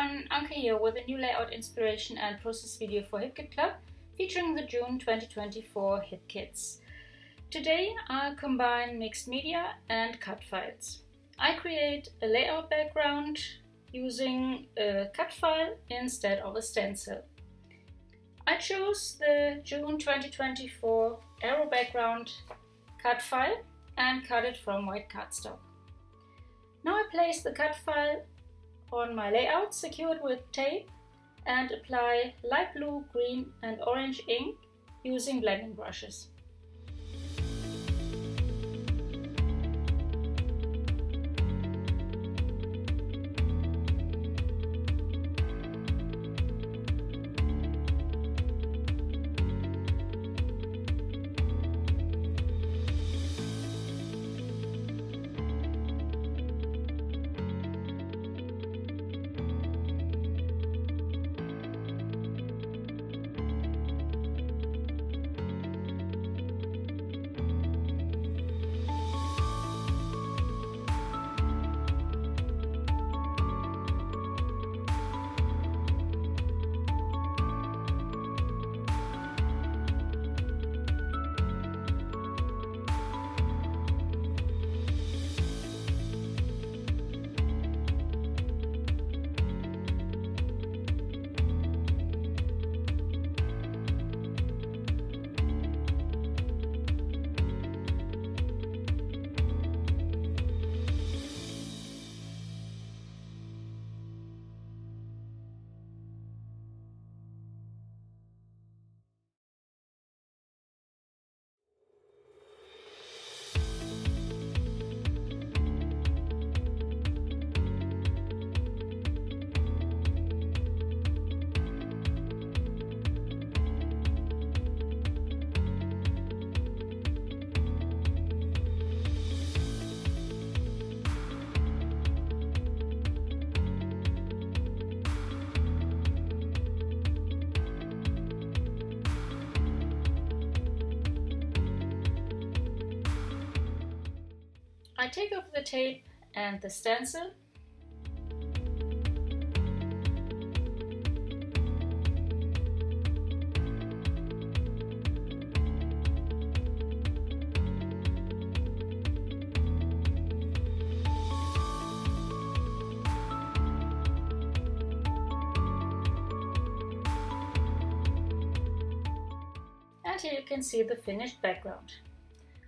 everyone, Anke here with a new layout inspiration and process video for HitKit Club featuring the June 2024 hit kits. Today I combine mixed media and cut files. I create a layout background using a cut file instead of a stencil. I chose the June 2024 arrow background cut file and cut it from white cardstock. Now I place the cut file on my layout secured with tape and apply light blue, green and orange ink using blending brushes. I take off the tape and the stencil. And here you can see the finished background.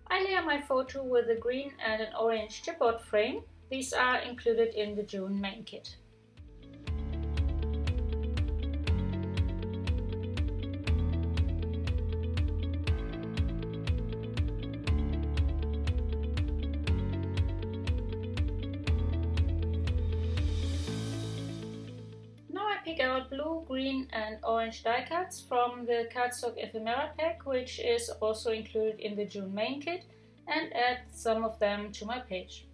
I layer my photo with a green and an orange chipboard frame. These are included in the June main kit. Now I pick out blue, green and orange die cuts from the cardstock ephemera pack, which is also included in the June main kit, and add some of them to my page.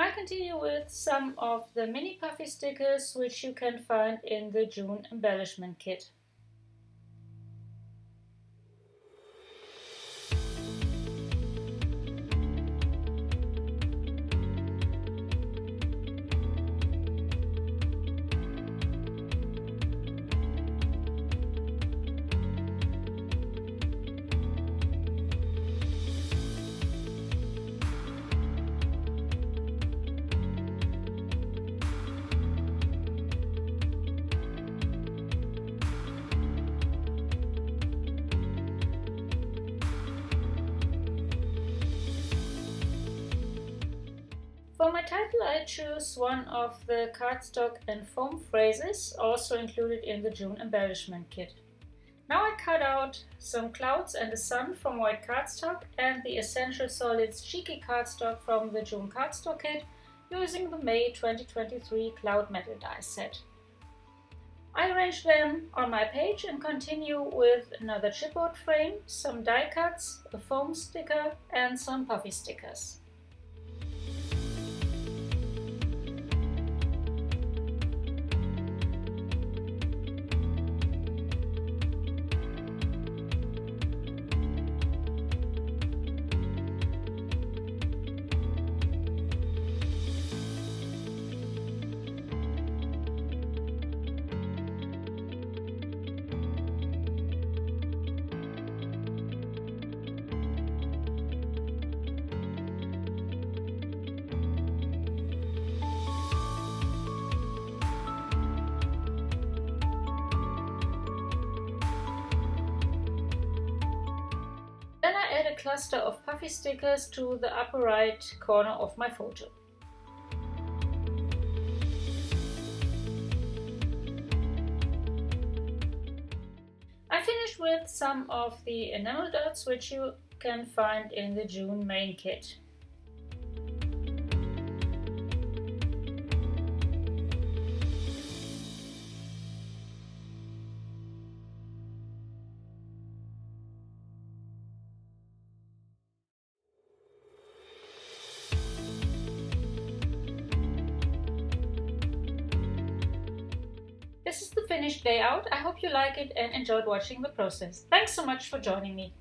I continue with some of the mini puffy stickers which you can find in the June embellishment kit. For my title I choose one of the cardstock and foam phrases also included in the June embellishment kit. Now I cut out some clouds and the sun from white cardstock and the Essential Solids Cheeky cardstock from the June cardstock kit using the May 2023 Cloud Metal die set. I arrange them on my page and continue with another chipboard frame, some die cuts, a foam sticker and some puffy stickers. Then I add a cluster of puffy stickers to the upper right corner of my photo. I finished with some of the enamel dots which you can find in the June main kit. This is the finished layout. I hope you like it and enjoyed watching the process. Thanks so much for joining me.